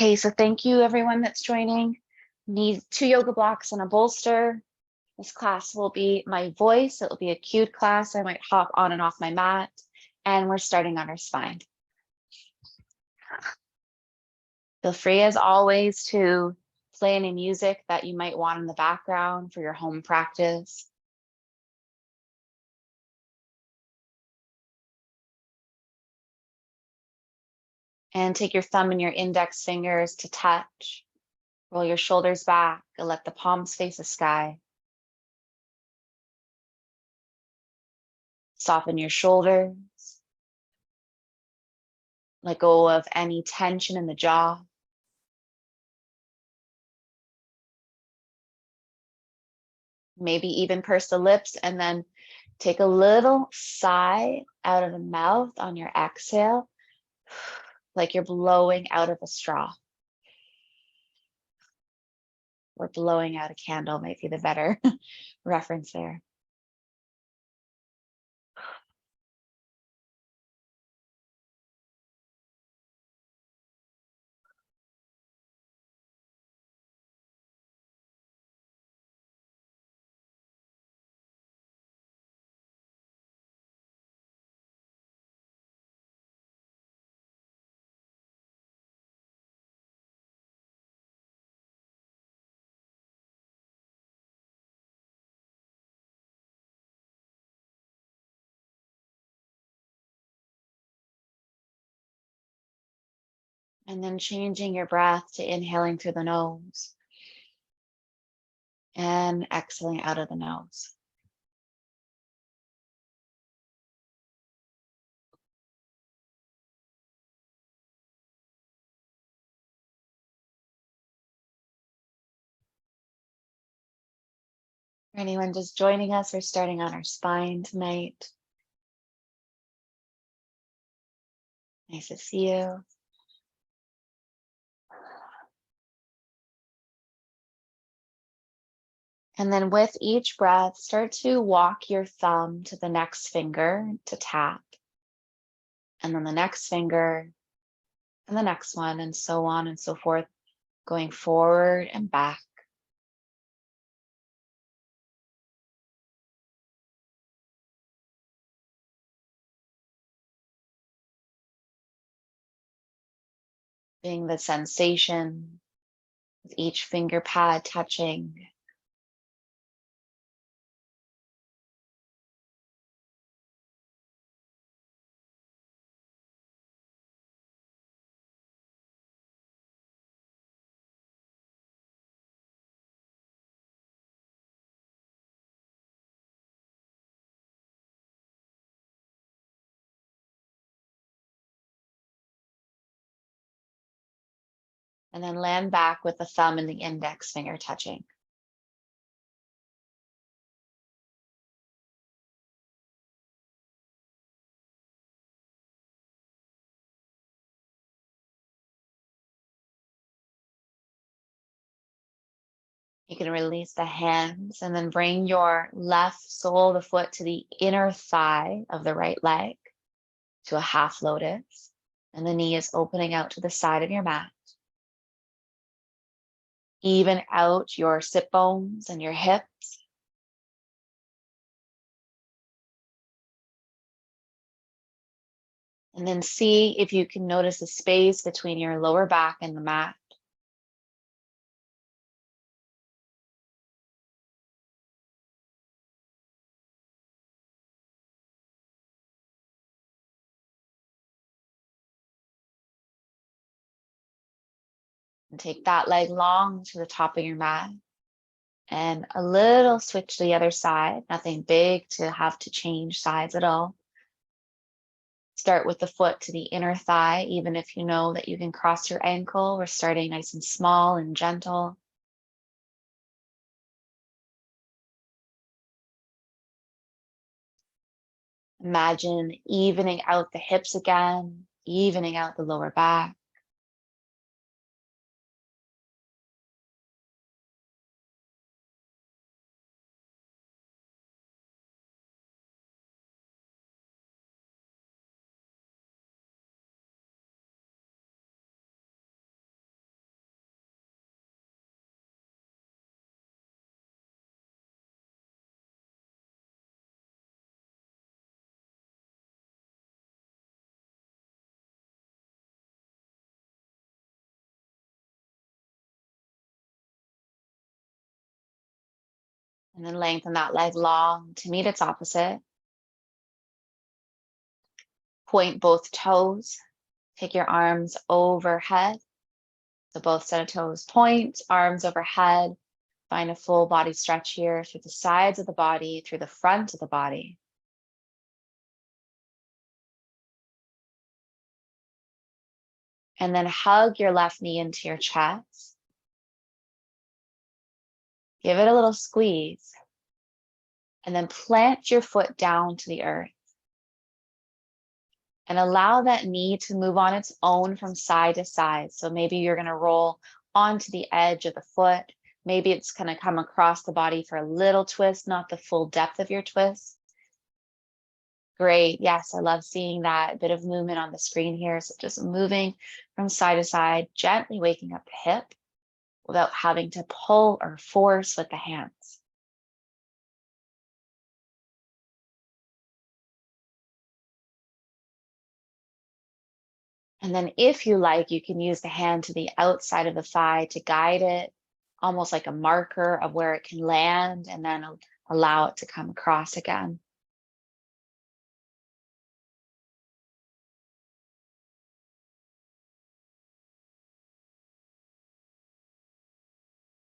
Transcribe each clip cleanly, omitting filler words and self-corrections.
Hey, so thank you everyone that's joining. Need 2 yoga blocks and a bolster. This class will be my voice. It will be a cued class. I might hop on and off my mat, and we're starting on our spine. Feel free as always to play any music that you might want in the background for your home practice. And take your thumb and your index fingers to touch. Roll your shoulders back and let the palms face the sky. Soften your shoulders. Let go of any tension in the jaw. Maybe even purse the lips and then take a little sigh out of the mouth on your exhale, like you're blowing out of a straw. Or blowing out a candle might be the better reference there. And then changing your breath to inhaling through the nose and exhaling out of the nose. For anyone just joining us, we're starting on our spine tonight. Nice to see you. And then with each breath, start to walk your thumb to the next finger to tap. And then the next finger and the next one, and so on and so forth, going forward and back. Being the sensation with each finger pad touching. And then land back with the thumb and the index finger touching. You can release the hands and then bring your left sole of the foot to the inner thigh of the right leg to a half lotus. And the knee is opening out to the side of your mat. Even out your sit bones and your hips. And then see if you can notice the space between your lower back and the mat. And take that leg long to the top of your mat. And a little switch to the other side. Nothing big to have to change sides at all. Start with the foot to the inner thigh, even if you know that you can cross your ankle. We're starting nice and small and gentle. Imagine evening out the hips again, evening out the lower back. And then lengthen that leg long to meet its opposite. Point both toes. Take your arms overhead. So both set of toes point, arms overhead. Find a full body stretch here through the sides of the body, through the front of the body. And then hug your left knee into your chest. Give it a little squeeze. And then plant your foot down to the earth. And allow that knee to move on its own from side to side. So maybe you're going to roll onto the edge of the foot. Maybe it's going to come across the body for a little twist, not the full depth of your twist. Great. Yes, I love seeing that bit of movement on the screen here. So just moving from side to side, gently waking up the hip without having to pull or force with the hands. And then if you like, you can use the hand to the outside of the thigh to guide it, almost like a marker of where it can land, and then allow it to come across again.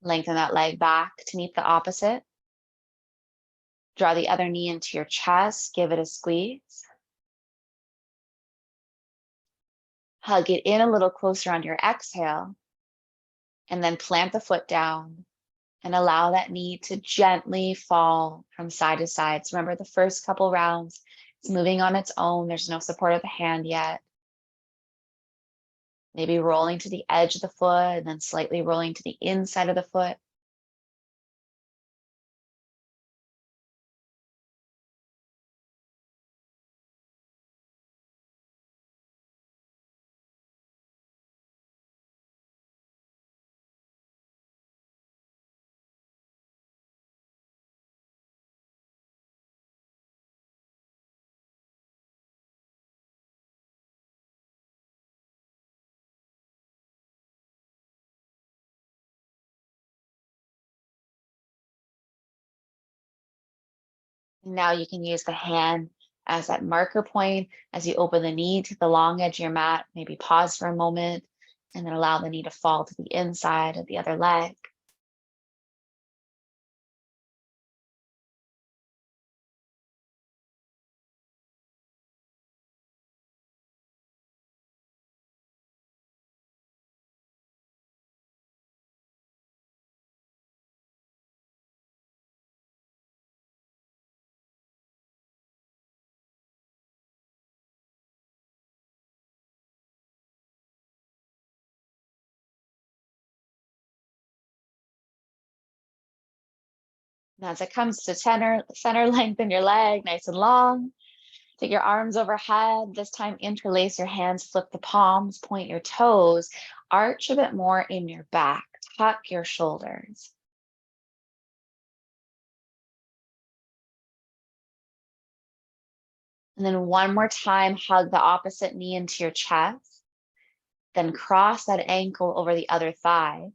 Lengthen that leg back to meet the opposite. Draw the other knee into your chest, give it a squeeze. Hug it in a little closer on your exhale, and then plant the foot down and allow that knee to gently fall from side to side. So remember the first couple rounds, it's moving on its own. There's no support of the hand yet. Maybe rolling to the edge of the foot and then slightly rolling to the inside of the foot. Now you can use the hand as that marker point as you open the knee to the long edge of your mat. Maybe pause for a moment and then allow the knee to fall to the inside of the other leg. And as it comes to center lengthen your leg nice and long. Take your arms overhead. This time interlace your hands, flip the palms, point your toes, arch a bit more in your back, tuck your shoulders. And then one more time, hug the opposite knee into your chest. Then cross that ankle over the other thigh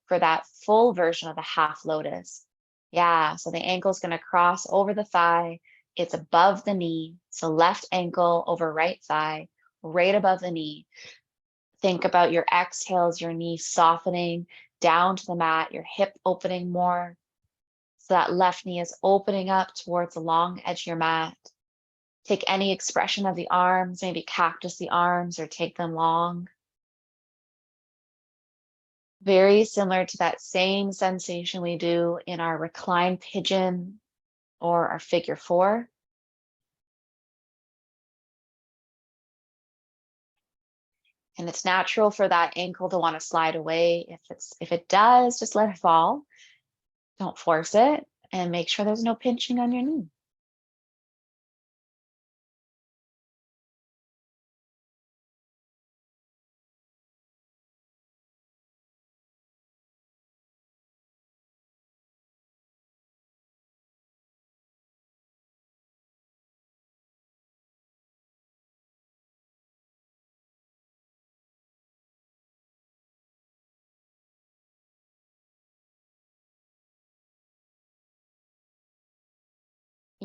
for that full version of the half lotus. Yeah, so the ankle is going to cross over the thigh. It's above the knee. So left ankle over right thigh, right above the knee. Think about your exhales, your knee softening down to the mat, your hip opening more. So that left knee is opening up towards the long edge of your mat. Take any expression of the arms, maybe cactus the arms or take them long. Very similar to that same sensation we do in our reclined pigeon or our figure four. And it's natural for that ankle to want to slide away. If it does, just let it fall. Don't force it and make sure there's no pinching on your knee.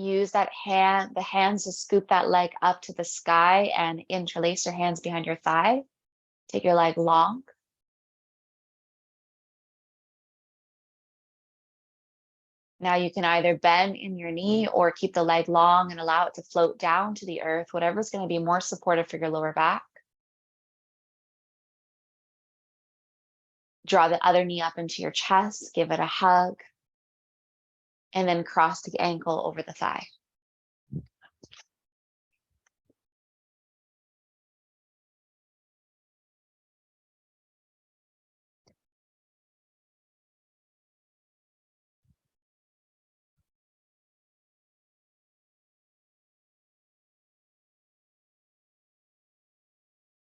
use the hands to scoop that leg up to the sky and interlace your hands behind your thigh. Take your leg long. Now you can either bend in your knee or keep the leg long and allow it to float down to the earth, whatever's going to be more supportive for your lower back. Draw the other knee up into your chest, give it a hug, and then cross the ankle over the thigh.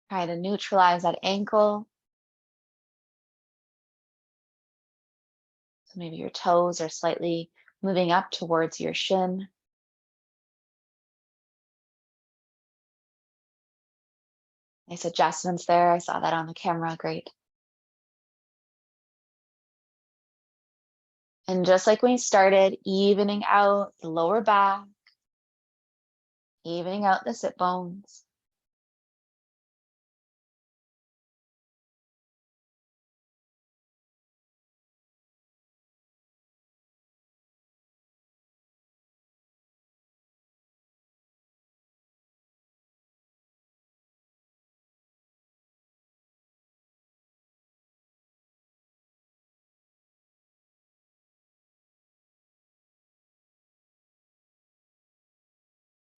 Try to neutralize that ankle. So maybe your toes are slightly moving up towards your shin. Nice adjustments there. I saw that on the camera. Great. And just like when we started, evening out the lower back, evening out the sit bones.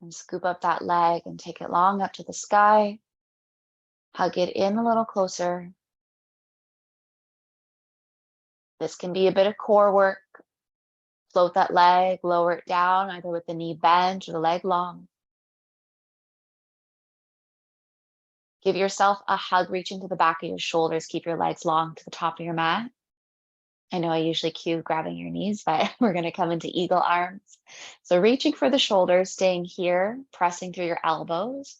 And scoop up that leg and take it long up to the sky. Hug it in a little closer. This can be a bit of core work. Float that leg, lower it down, either with the knee bent or the leg long. Give yourself a hug, reach into the back of your shoulders. Keep your legs long to the top of your mat. I know I usually cue grabbing your knees, but we're going to come into eagle arms. So reaching for the shoulders, staying here, pressing through your elbows,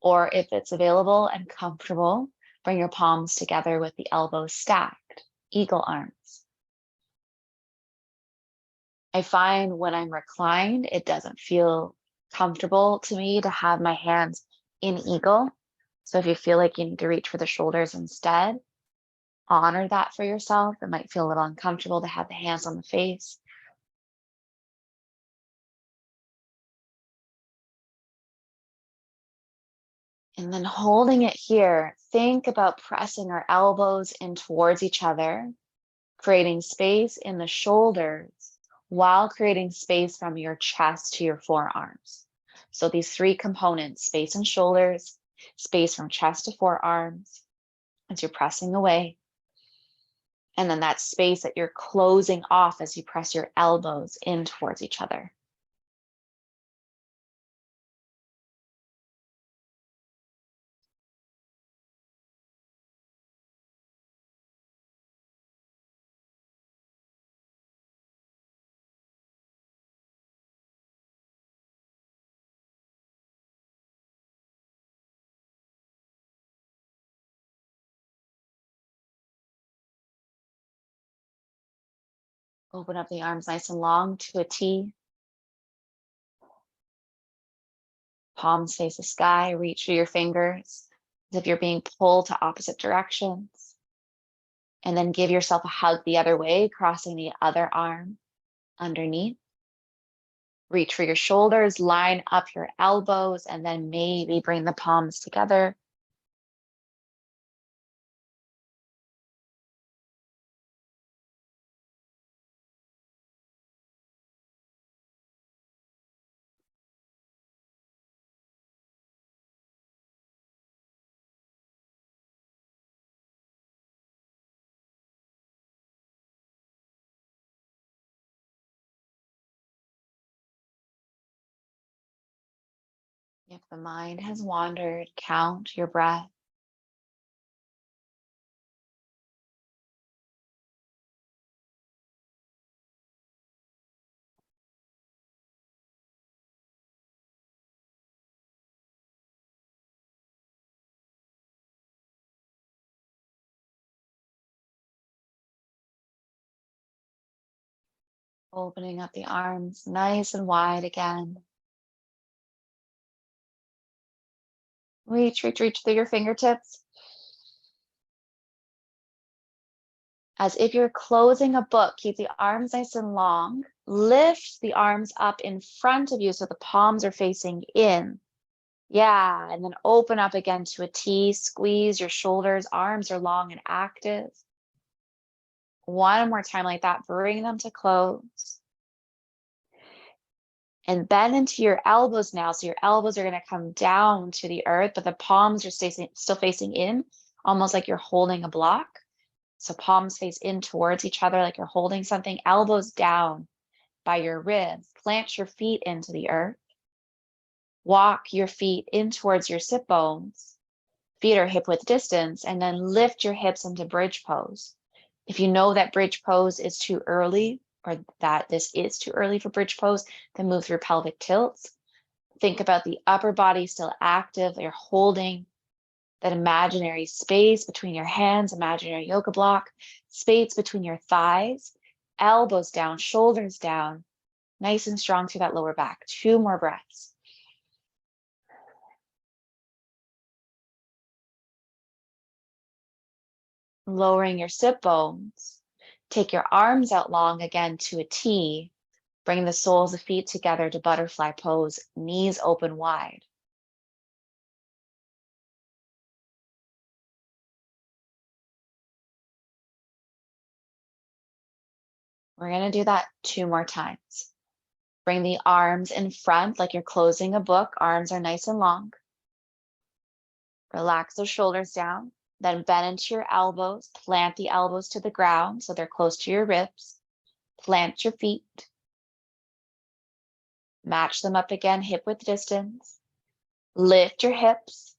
or if it's available and comfortable, bring your palms together with the elbows stacked, eagle arms. I find when I'm reclined, it doesn't feel comfortable to me to have my hands in eagle. So if you feel like you need to reach for the shoulders instead, honor that for yourself. It might feel a little uncomfortable to have the hands on the face. And then holding it here, think about pressing our elbows in towards each other, creating space in the shoulders while creating space from your chest to your forearms. So these three components, space in shoulders, space from chest to forearms as you're pressing away, and then that space that you're closing off as you press your elbows in towards each other. Open up the arms nice and long to a T. Palms face the sky, reach for your fingers as if you're being pulled to opposite directions. And then give yourself a hug the other way, crossing the other arm underneath. Reach for your shoulders, line up your elbows, and then maybe bring the palms together. If the mind has wandered, count your breath. Opening up the arms nice and wide again. Reach, reach, reach through your fingertips. As if you're closing a book, keep the arms nice and long. Lift the arms up in front of you so the palms are facing in. Yeah, and then open up again to a T. Squeeze your shoulders. Arms are long and active. One more time like that. Bring them to close. And bend into your elbows now. So your elbows are going to come down to the earth, but the palms are still facing in, almost like you're holding a block. So palms face in towards each other like you're holding something. Elbows down by your ribs. Plant your feet into the earth. Walk your feet in towards your sit bones. Feet are hip width distance, and then lift your hips into bridge pose. If you know that bridge pose is too early, or that this is too early for bridge pose, then move through pelvic tilts. Think about the upper body still active. You're holding that imaginary space between your hands, imaginary yoga block, space between your thighs, elbows down, shoulders down, nice and strong through that lower back. 2 more breaths. Lowering your sit bones. Take your arms out long again to a T. Bring the soles of feet together to butterfly pose, knees open wide. We're going to do that 2 more times. Bring the arms in front like you're closing a book. Arms are nice and long. Relax those shoulders down. Then bend into your elbows. Plant the elbows to the ground so they're close to your ribs. Plant your feet. Match them up again, hip width distance. Lift your hips.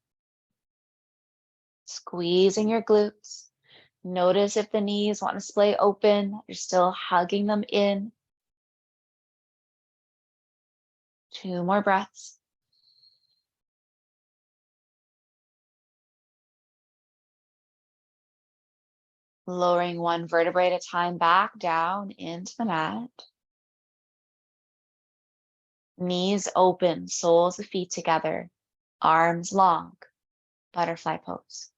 Squeezing your glutes. Notice if the knees want to splay open. You're still hugging them in. 2 more breaths. Lowering 1 vertebrae at a time back down into the mat. Knees open, soles of feet together, arms long, butterfly pose.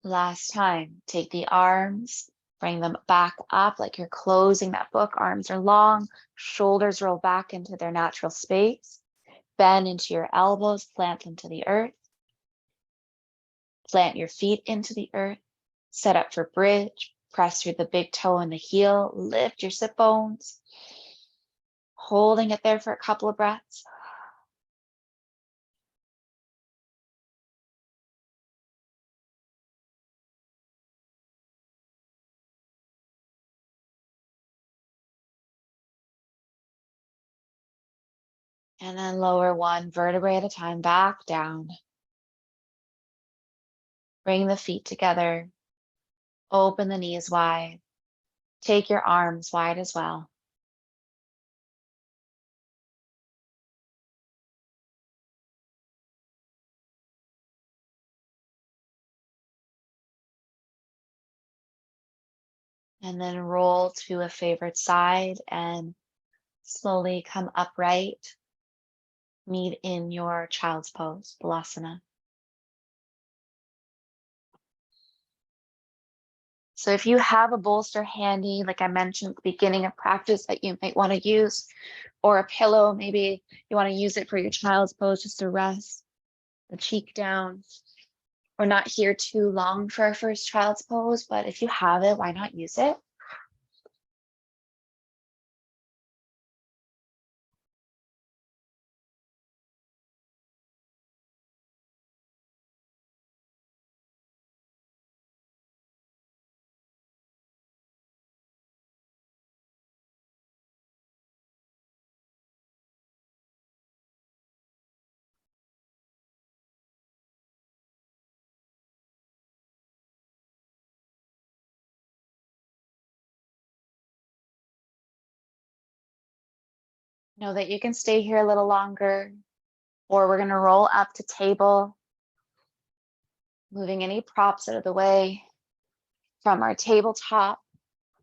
Last time, take the arms, bring them back up like you're closing that book. Arms are long, shoulders roll back into their natural space. Bend into your elbows, plant them to the earth. Plant your feet into the earth. Set up for bridge. Press through the big toe and the heel. Lift your sit bones. Holding it there for a couple of breaths. And then lower 1 vertebrae at a time back down. Bring the feet together. Open the knees wide. Take your arms wide as well. And then roll to a favorite side and slowly come upright. Meet in your child's pose, Balasana. So if you have a bolster handy, like I mentioned at the beginning of practice that you might want to use, or a pillow, maybe you want to use it for your child's pose just to rest the cheek down. We're not here too long for our first child's pose, but if you have it, why not use it? Know that you can stay here a little longer, or we're going to roll up to table, moving any props out of the way. From our tabletop,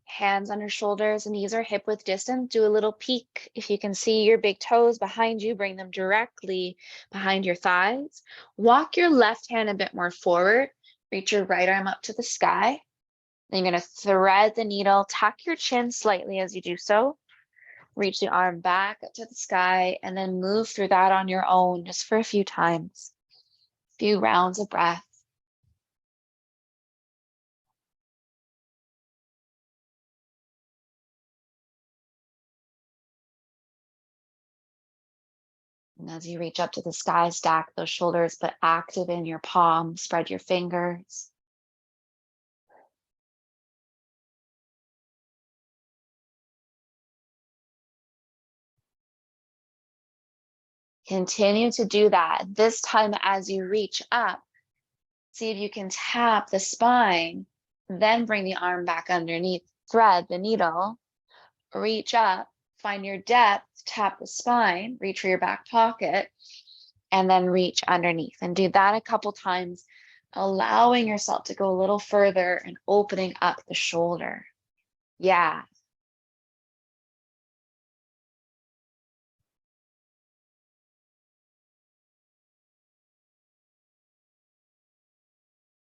hands on your shoulders, knees are hip width distance. Do a little peek. If you can see your big toes behind you, bring them directly behind your thighs. Walk your left hand a bit more forward. Reach your right arm up to the sky. Then you're going to thread the needle, tuck your chin slightly as you do so. Reach the arm back up to the sky, and then move through that on your own just for a few times. A few rounds of breath. And as you reach up to the sky, stack those shoulders, but active in your palms. Spread your fingers. Continue to do that. This time, as you reach up, see if you can tap the spine, then bring the arm back underneath, thread the needle, reach up, find your depth, tap the spine, reach for your back pocket, and then reach underneath. And do that a couple times, allowing yourself to go a little further and opening up the shoulder. Yeah.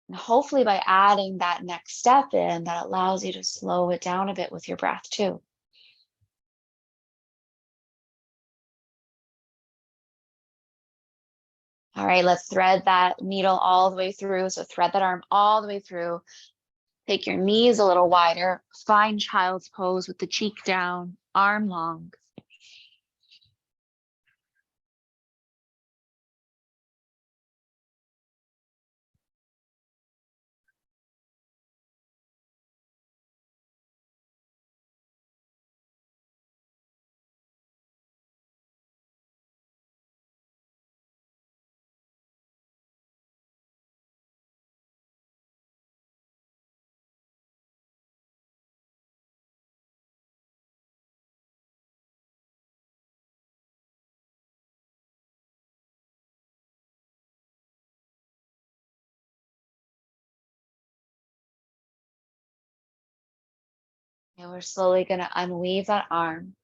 And hopefully by adding that next step in, that allows you to slow it down a bit with your breath too. All right, let's thread that needle all the way through. So thread that arm all the way through. Take your knees a little wider. Find child's pose with the cheek down, arm long. And we're slowly going to unweave that arm.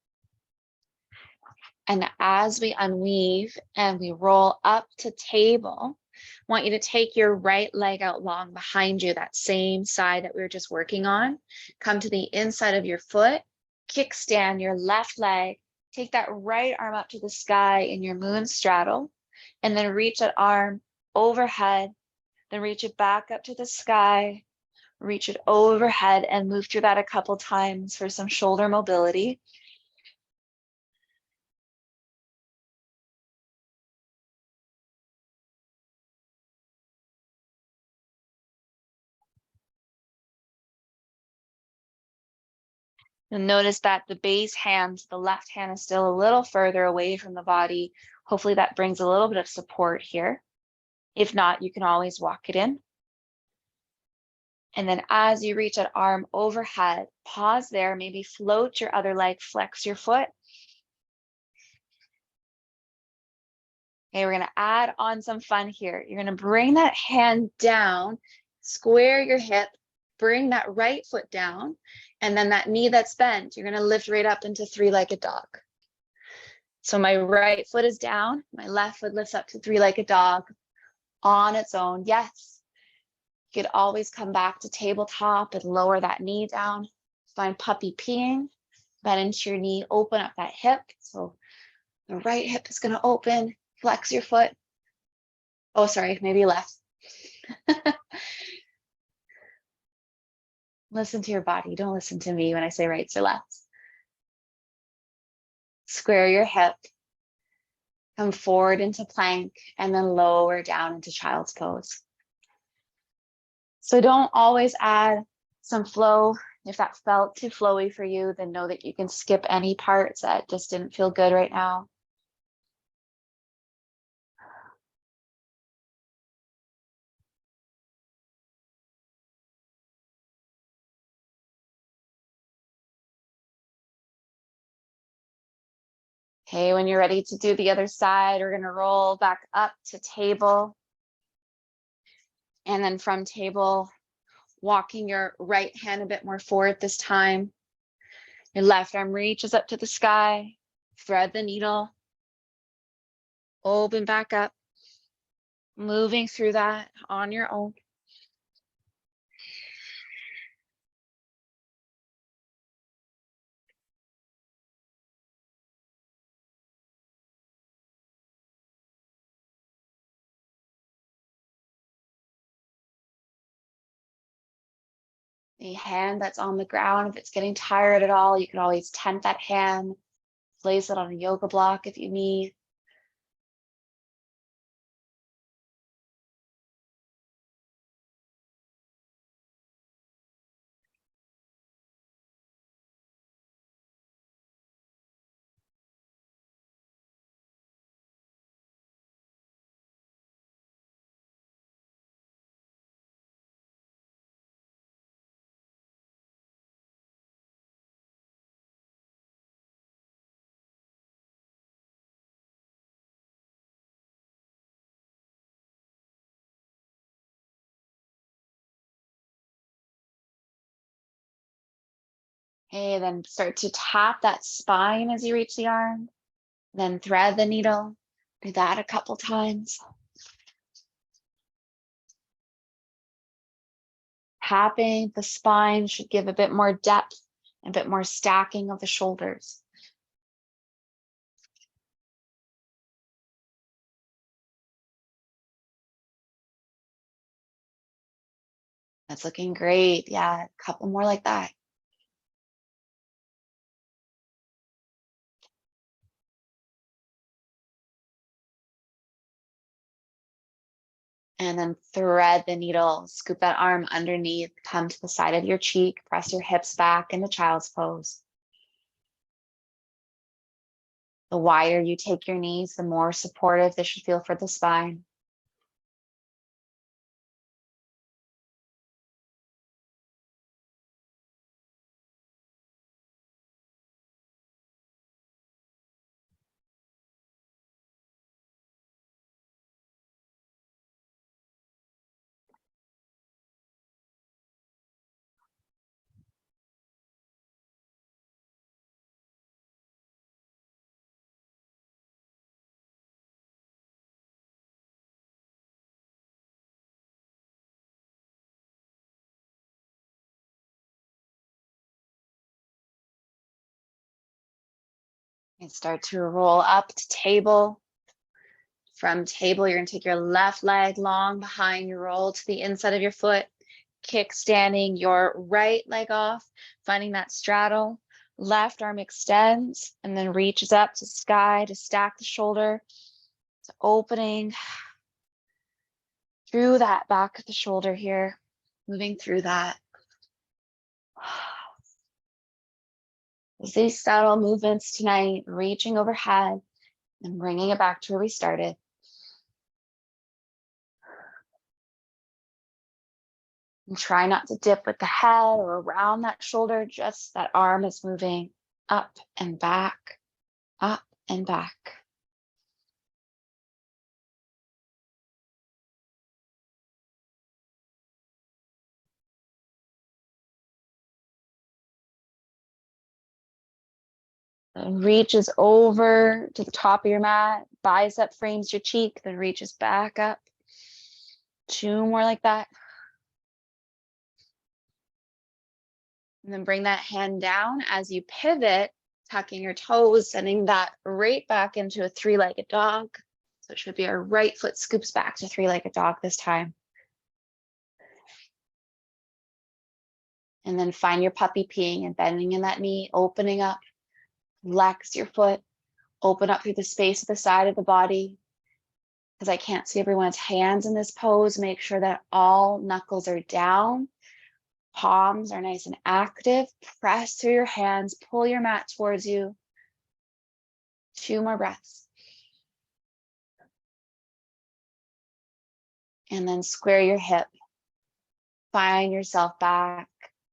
And as we unweave and we roll up to table, I want you to take your right leg out long behind you, that same side that we were just working on. Come to the inside of your foot, kickstand your left leg, take that right arm up to the sky in your moon straddle, and then reach that arm overhead, then reach it back up to the sky, reach it overhead, and move through that a couple times for some shoulder mobility. You'll notice that the base hand, the left hand, is still a little further away from the body. Hopefully that brings a little bit of support here. If not, you can always walk it in. And then as you reach that arm overhead, pause there, maybe float your other leg, flex your foot. Okay, we're gonna add on some fun here. You're gonna bring that hand down, square your hip, bring that right foot down, and then that knee that's bent, you're gonna lift right up into three-legged dog. So my right foot is down, my left foot lifts up to three-legged dog on its own. Yes, you could always come back to tabletop and lower that knee down. Find puppy peeing, bend into your knee, open up that hip. So the right hip is gonna open, flex your foot. Oh, sorry, maybe left. Listen to your body. Don't listen to me when I say rights or lefts. Square your hip, come forward into plank, and then lower down into child's pose. So don't always add some flow. If that felt too flowy for you, then know that you can skip any parts that just didn't feel good right now. Okay, when you're ready to do the other side, we're gonna roll back up to table. And then from table, walking your right hand a bit more forward this time. Your left arm reaches up to the sky, thread the needle, open back up, moving through that on your own. The hand that's on the ground, if it's getting tired at all, you can always tent that hand, place it on a yoga block if you need. Okay, then start to tap that spine as you reach the arm, then thread the needle. Do that a couple times. Tapping the spine should give a bit more depth, a bit more stacking of the shoulders. That's looking great. Yeah, a couple more like that. And then thread the needle, scoop that arm underneath, come to the side of your cheek, press your hips back into child's pose. The wider you take your knees, the more supportive this should feel for the spine. And start to roll up to table. From table, you're going to take your left leg long behind you, roll to the inside of your foot, kick standing your right leg off, finding that straddle. Left arm extends and then reaches up to sky to stack the shoulder. So opening through that back of the shoulder here, moving through that. These subtle movements tonight, reaching overhead and bringing it back to where we started. And try not to dip with the head or around that shoulder, just that arm is moving up and back, up and back. And reaches over to the top of your mat, bicep frames your cheek, then reaches back up. 2 more like that. And then bring that hand down as you pivot, tucking your toes, sending that right back into a 3-legged dog. So it should be our right foot scoops back to 3-legged dog this time. And then find your puppy peeing and bending in that knee, opening up, flex your foot, open up through the space at the side of the body. Because I can't see everyone's hands in this pose, make sure that all knuckles are down. Palms are nice and active. Press through your hands, pull your mat towards you. 2 more breaths. And then square your hip. Find yourself back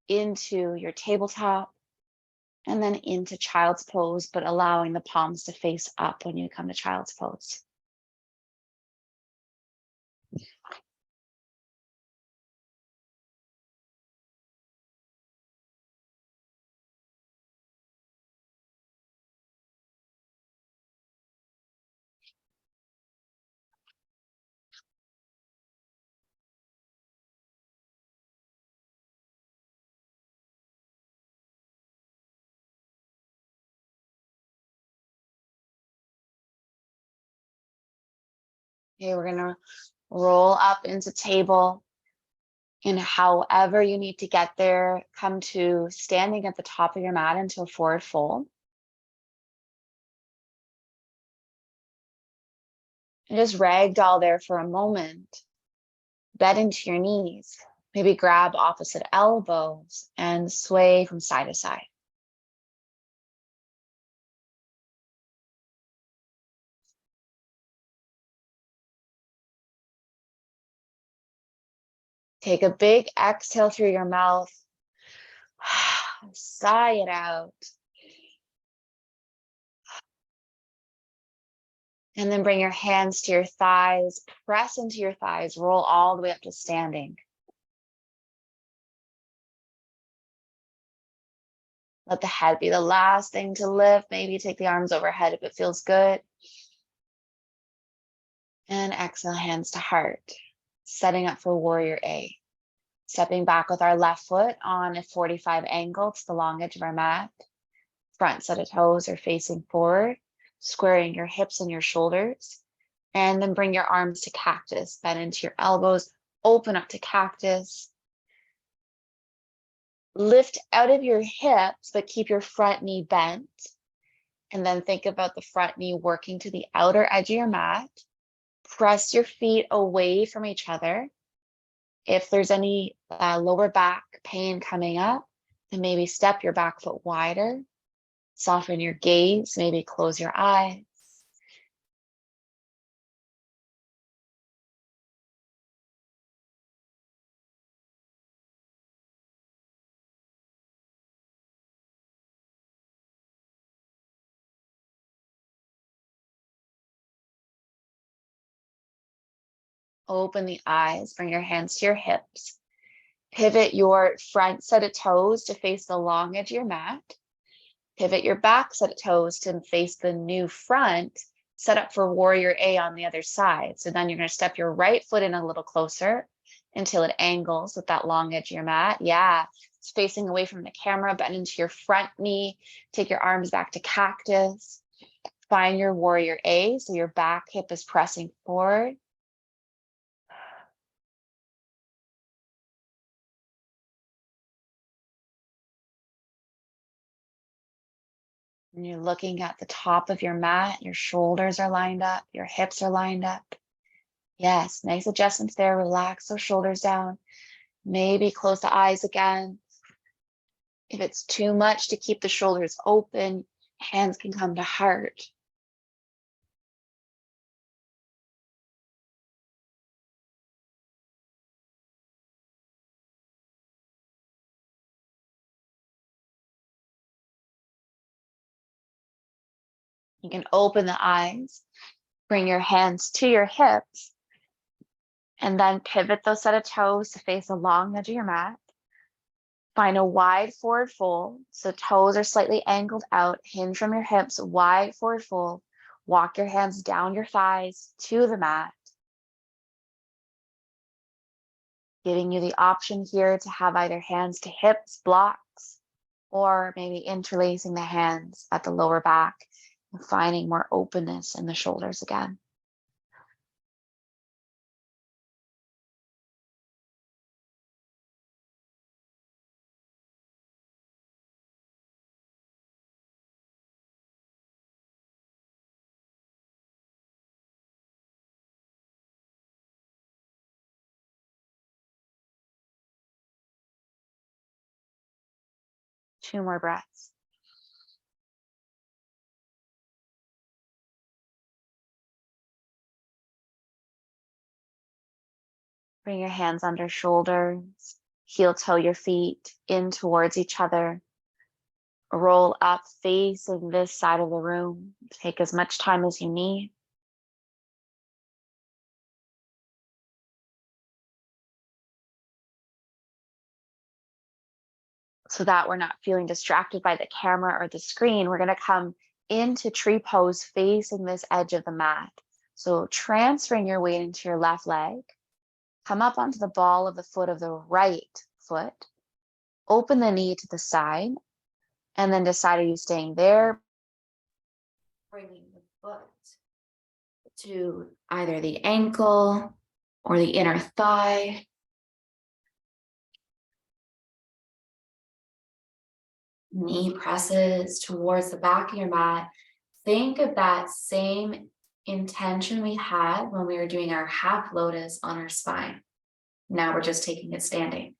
into your tabletop. And then into child's pose, but allowing the palms to face up when you come to child's pose. Okay, we're gonna roll up into table. And however you need to get there, come to standing at the top of your mat into a forward fold. And just ragdoll there for a moment. Bend into your knees. Maybe grab opposite elbows and sway from side to side. Take a big exhale through your mouth. Sigh it out. And then bring your hands to your thighs. Press into your thighs. Roll all the way up to standing. Let the head be the last thing to lift. Maybe take the arms overhead if it feels good. And exhale, hands to heart. Setting up for warrior A. Stepping back with our left foot on a 45 angle to the long edge of our mat. Front set of toes are facing forward, squaring your hips and your shoulders. And then bring your arms to cactus. Bend into your elbows, open up to cactus. Lift out of your hips, but keep your front knee bent. And then think about the front knee working to the outer edge of your mat. Press your feet away from each other. If there's any lower back pain coming up, then maybe step your back foot wider. Soften your gaze, maybe close your eyes. Open the eyes, bring your hands to your hips. Pivot your front set of toes to face the long edge of your mat. Pivot your back set of toes to face the new front, set up for warrior A on the other side. So then you're going to step your right foot in a little closer until it angles with that long edge of your mat. Yeah, it's facing away from the camera, bend into your front knee. Take your arms back to cactus. Find your warrior A, so your back hip is pressing forward. And you're looking at the top of your mat, your shoulders are lined up, your hips are lined up. Yes, nice adjustments there. Relax those shoulders down. Maybe close the eyes again. If it's too much to keep the shoulders open, hands can come to heart. You can open the eyes, bring your hands to your hips, and then pivot those set of toes to face the long edge of your mat. Find a wide forward fold. So toes are slightly angled out, hinge from your hips, wide forward fold. Walk your hands down your thighs to the mat. Giving you the option here to have either hands to hips blocks, or maybe interlacing the hands at the lower back and finding more openness in the shoulders again. Two more breaths. Bring your hands under shoulders, heel toe your feet in towards each other. roll up facing this side of the room. Take as much time as you need. So that we're not feeling distracted by the camera or the screen, we're going to come into tree pose facing this edge of the mat. So transferring your weight into your left leg, come up onto the ball of the foot of the right foot, open the knee to the side, and then decide, are you staying there? Bringing the foot to either the ankle or the inner thigh. Knee presses towards the back of your mat. Think of that same intention we had when we were doing our half lotus on our spine. Now we're just taking it standing.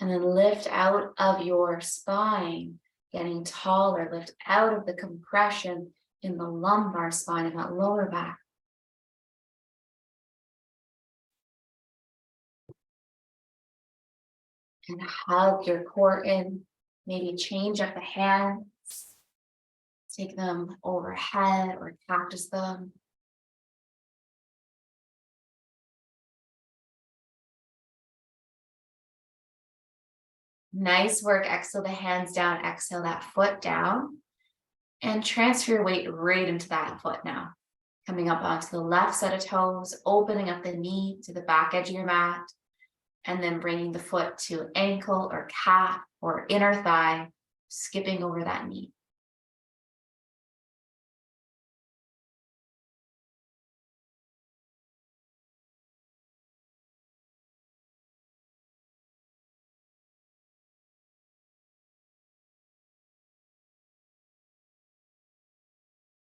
And then lift out of your spine, getting taller. Lift out of the compression in the lumbar spine and that lower back. And hug your core in. Maybe change up the hands. Take them overhead or cactus them. Nice work. Exhale the hands down. Exhale that foot down. And transfer your weight right into that foot now. Coming up onto the left set of toes, opening up the knee to the back edge of your mat. And then bringing the foot to ankle or calf or inner thigh, skipping over that knee.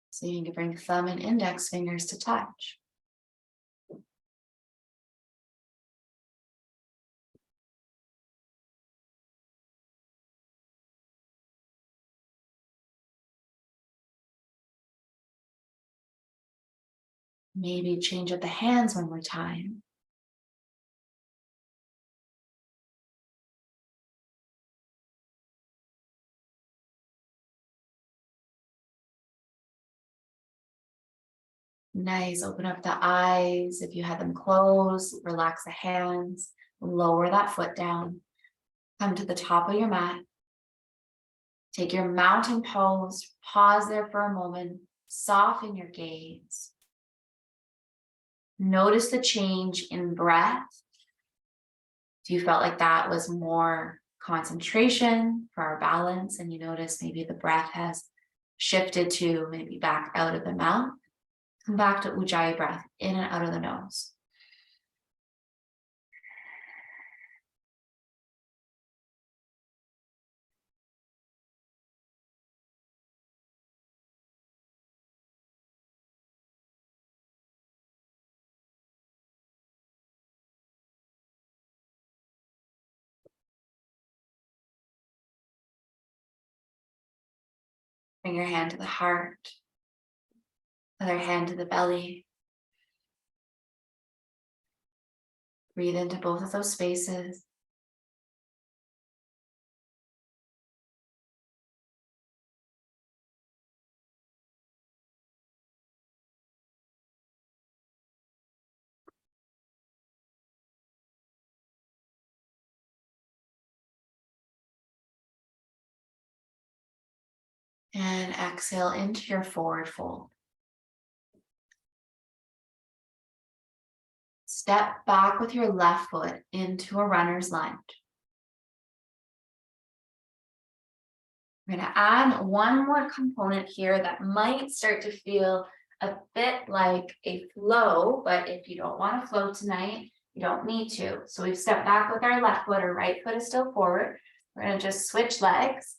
So you can bring thumb and index fingers to touch. Maybe change up the hands one more time. Nice. Open up the eyes. If you had them closed, relax the hands. Lower that foot down. Come to the top of your mat. Take your mountain pose. Pause there for a moment. Soften your gaze. Notice the change in breath. If you felt like that was more concentration for our balance, and you notice maybe the breath has shifted to maybe back out of the mouth, come back to Ujjayi breath, in and out of the nose. Bring your hand to the heart, other hand to the belly. Breathe into both of those spaces. And exhale into your forward fold. Step back with your left foot into a runner's lunge. We're going to add one more component here that might start to feel a bit like a flow, but if you don't want to flow tonight, you don't need to. So we've stepped back with our left foot, our right foot is still forward. We're going to just switch legs,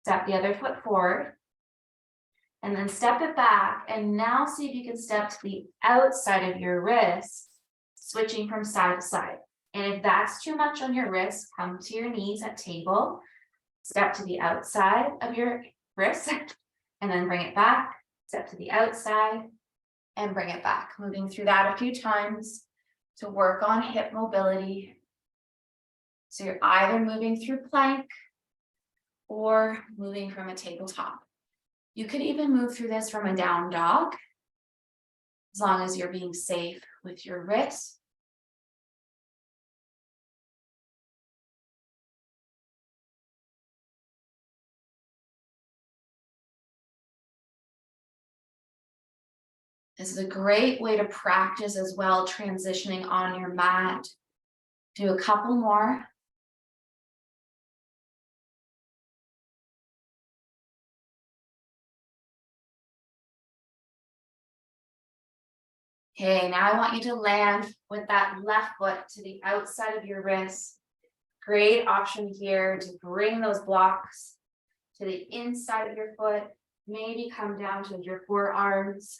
step the other foot forward, and then step it back. And now see if you can step to the outside of your wrist, switching from side to side. And if that's too much on your wrist, come to your knees at table. Step to the outside of your wrist and then bring it back. Step to the outside and bring it back. Moving through that a few times to work on hip mobility. So you're either moving through plank or moving from a tabletop. You could even move through this from a down dog, as long as you're being safe with your wrist. This is a great way to practice as well, transitioning on your mat. Do a couple more. Okay, now I want you to land with that left foot to the outside of your wrist. Great option here to bring those blocks to the inside of your foot. Maybe come down to your forearms.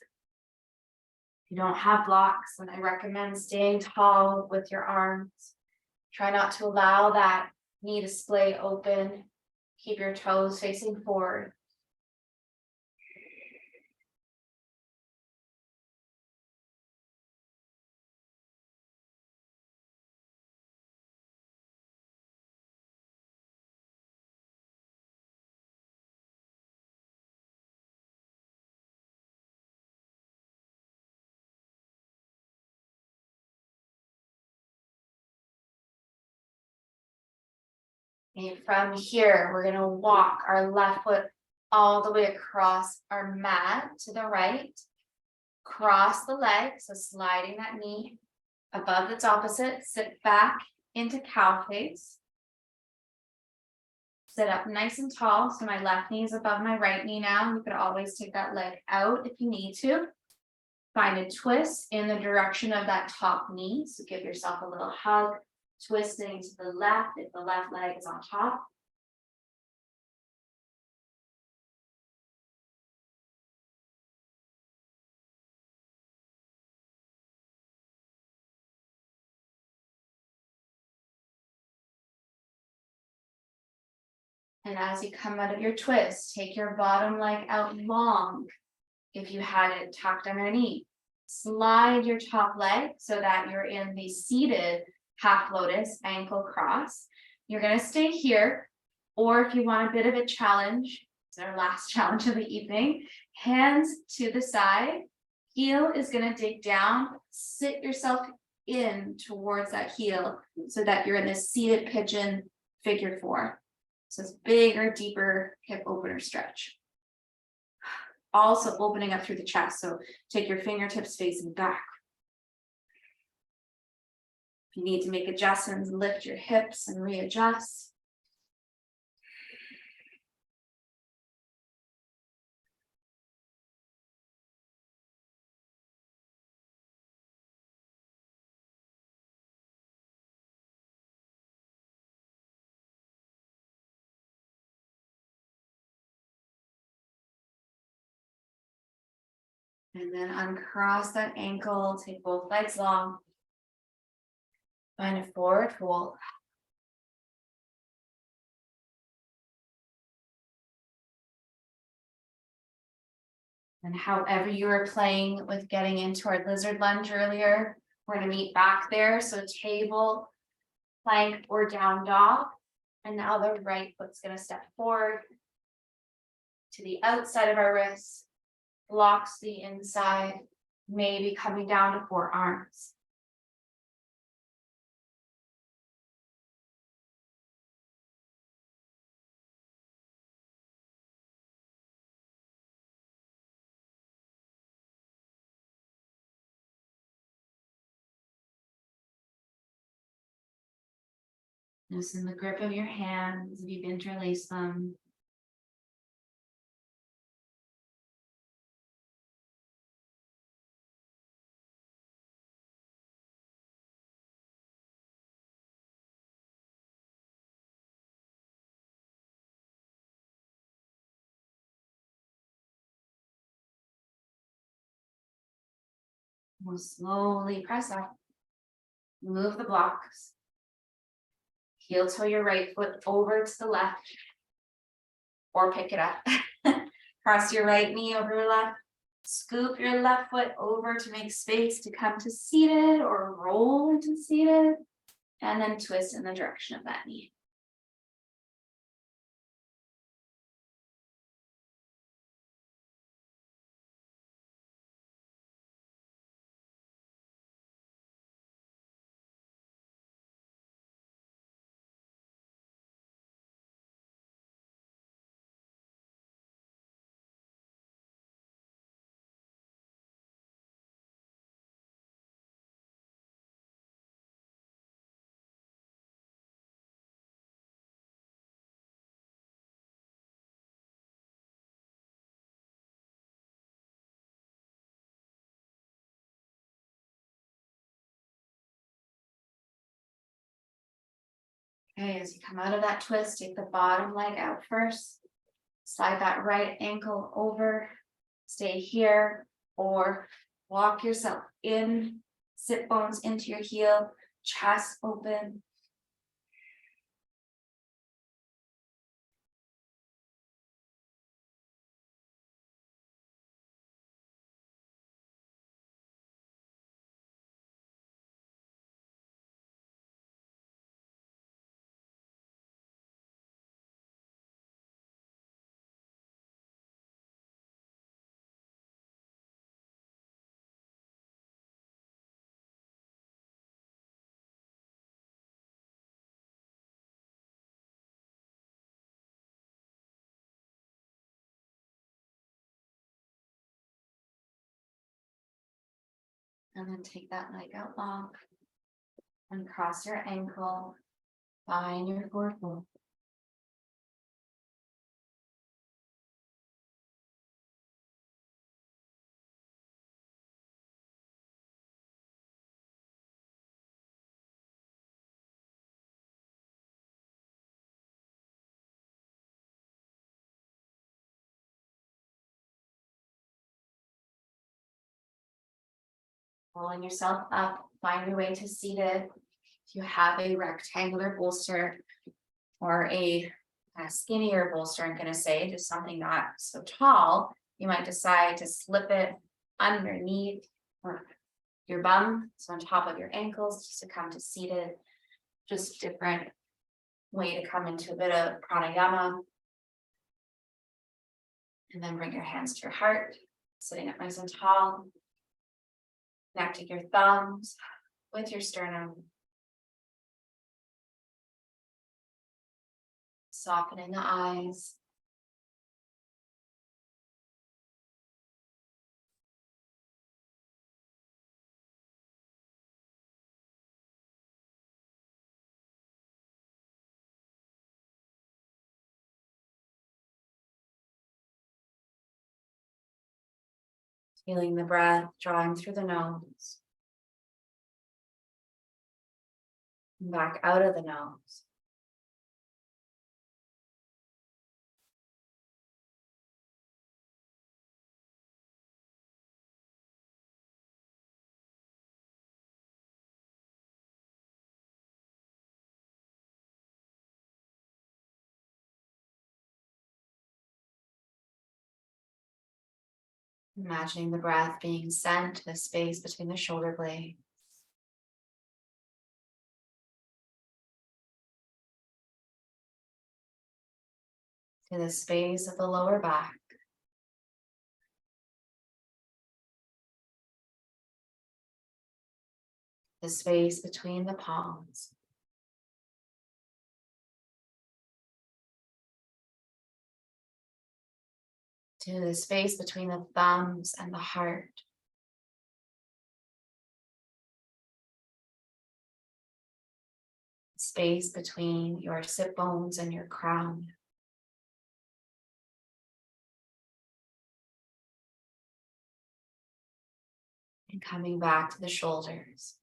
If you don't have blocks, then I recommend staying tall with your arms. Try not to allow that knee to splay open. Keep your toes facing forward. And from here, we're going to walk our left foot all the way across our mat to the right. Cross the leg, so sliding that knee above its opposite. Sit back into cow face. Sit up nice and tall, so my left knee is above my right knee now. You could always take that leg out if you need to. Find a twist in the direction of that top knee, so give yourself a little hug. Twisting to the left if the left leg is on top. And as you come out of your twist, take your bottom leg out long. If you had it tucked underneath, slide your top leg so that you're in the seated half lotus ankle cross. You're going to stay here, or if you want a bit of a challenge, it's our last challenge of the evening, hands to the side, heel is going to dig down, sit yourself in towards that heel so that you're in this seated pigeon figure 4. So it's bigger, deeper hip opener stretch. Also opening up through the chest, so take your fingertips facing back. If you need to make adjustments, lift your hips and readjust. And then uncross that ankle, take both legs long. Find a forward fold. And however you were playing with getting into our lizard lunge earlier, we're going to meet back there. So table, plank, or down dog. And now the right foot's going to step forward to the outside of our wrist, blocks the inside, maybe coming down to forearms. Loosen the grip of your hands if you've interlaced them. We'll slowly press up. Move the blocks. Heel toe your right foot over to the left. Or pick it up. Cross your right knee over your left. Scoop your left foot over to make space to come to seated or roll into seated. And then twist in the direction of that knee. Okay, as you come out of that twist, take the bottom leg out first. Slide that right ankle over. Stay here or walk yourself in. Sit bones into your heel, chest open. And then take that leg out long and cross your ankle, find your forefoot. Pulling yourself up, find your way to seated. If you have a rectangular bolster or a skinnier bolster, I'm going to say, just something not so tall, you might decide to slip it underneath or your bum, so on top of your ankles, just to come to seated. Just different way to come into a bit of pranayama. And then bring your hands to your heart, sitting up nice and tall. Connecting your thumbs with your sternum. Softening the eyes. Feeling the breath drawing through the nose. And back out of the nose. Imagining the breath being sent to the space between the shoulder blades. To the space of the lower back. The space between the palms. To the space between the thumbs and the heart. Space between your sit bones and your crown. And coming back to the shoulders.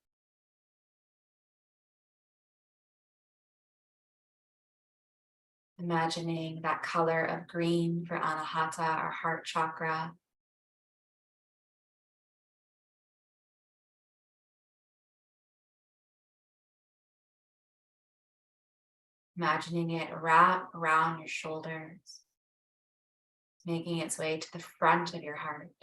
Imagining that color of green for Anahata, our heart chakra. Imagining it wrap around your shoulders, making its way to the front of your heart.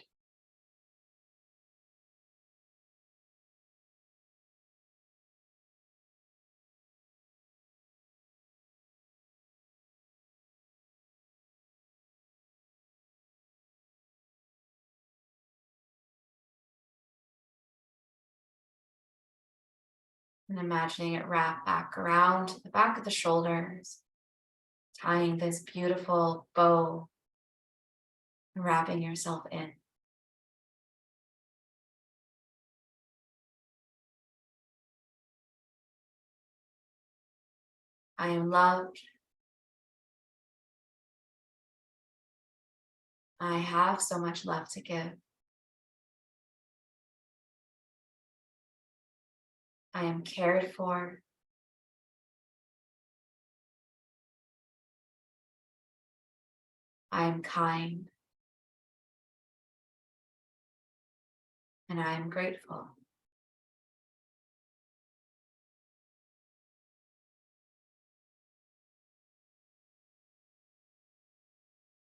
And imagining it wrap back around to the back of the shoulders, tying this beautiful bow and wrapping yourself in. I am loved. I have so much love to give. I am cared for. I am kind. And I am grateful.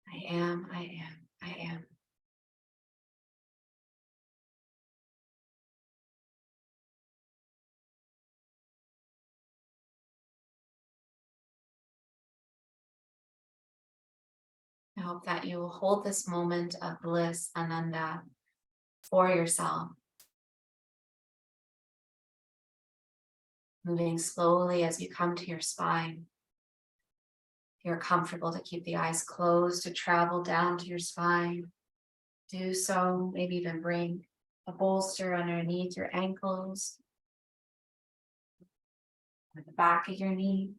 I am, I am, I am. I hope that you will hold this moment of bliss, Ananda, for yourself, moving slowly as you come to your spine. If you're comfortable to keep the eyes closed, to travel down to your spine, do so. Maybe even bring a bolster underneath your ankles, or the back of your knees.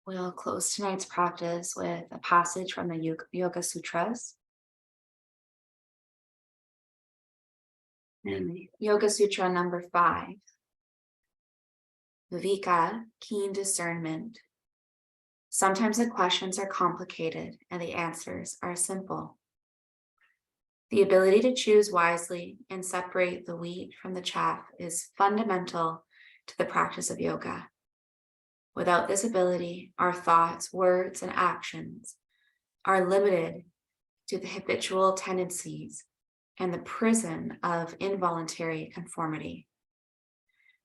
We'll close tonight's practice with a passage from the Yoga Sutras. And Yoga Sutra number 5. Viveka, keen discernment. Sometimes the questions are complicated and the answers are simple. The ability to choose wisely and separate the wheat from the chaff is fundamental to the practice of yoga. Without this ability, our thoughts, words, and actions are limited to the habitual tendencies and the prison of involuntary conformity.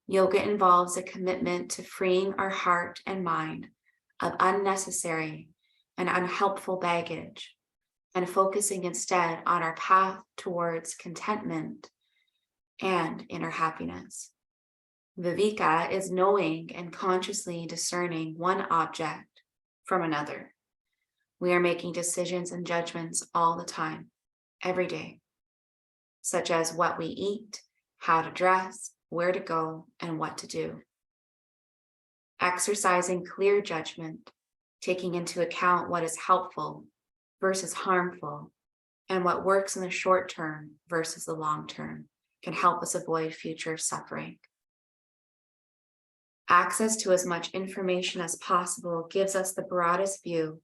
Yoga involves a commitment to freeing our heart and mind of unnecessary and unhelpful baggage and focusing instead on our path towards contentment and inner happiness. Viveka is knowing and consciously discerning one object from another. We are making decisions and judgments all the time, every day, such as what we eat, how to dress, where to go, and what to do. Exercising clear judgment, taking into account what is helpful versus harmful, and what works in the short term versus the long term, can help us avoid future suffering. Access to as much information as possible gives us the broadest view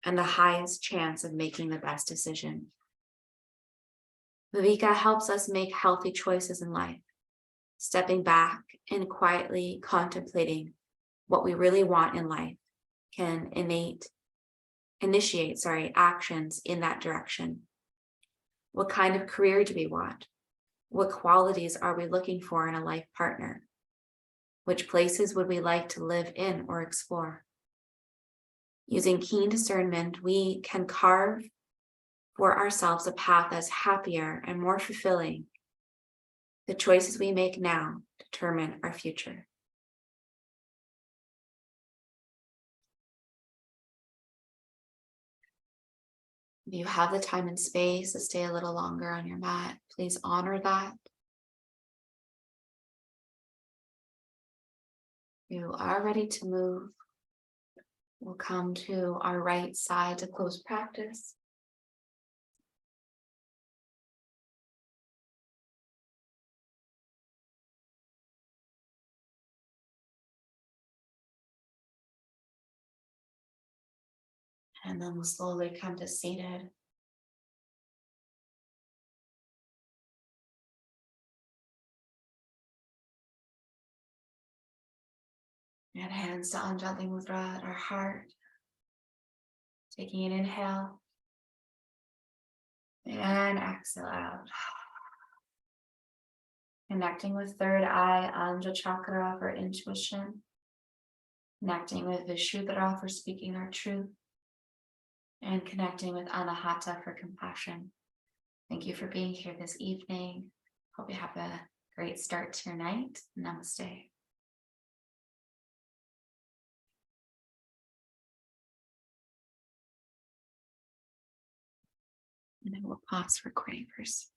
and the highest chance of making the best decision. Viveka helps us make healthy choices in life, stepping back and quietly contemplating what we really want in life can initiate actions in that direction. What kind of career do we want? What qualities are we looking for in a life partner? Which places would we like to live in or explore? Using keen discernment, we can carve for ourselves a path that's happier and more fulfilling. The choices we make now determine our future. If you have the time and space to stay a little longer on your mat, please honor that. You are ready to move. We'll come to our right side to close practice. And then we'll slowly come to seated. And hands to Anjali Mudra at our heart. Taking an inhale. And exhale out. Connecting with third eye, Anja Chakra for intuition. Connecting with Vishuddhara for speaking our truth. And connecting with Anahata for compassion. Thank you for being here this evening. Hope you have a great start to your night. Namaste. And I will pause recording first.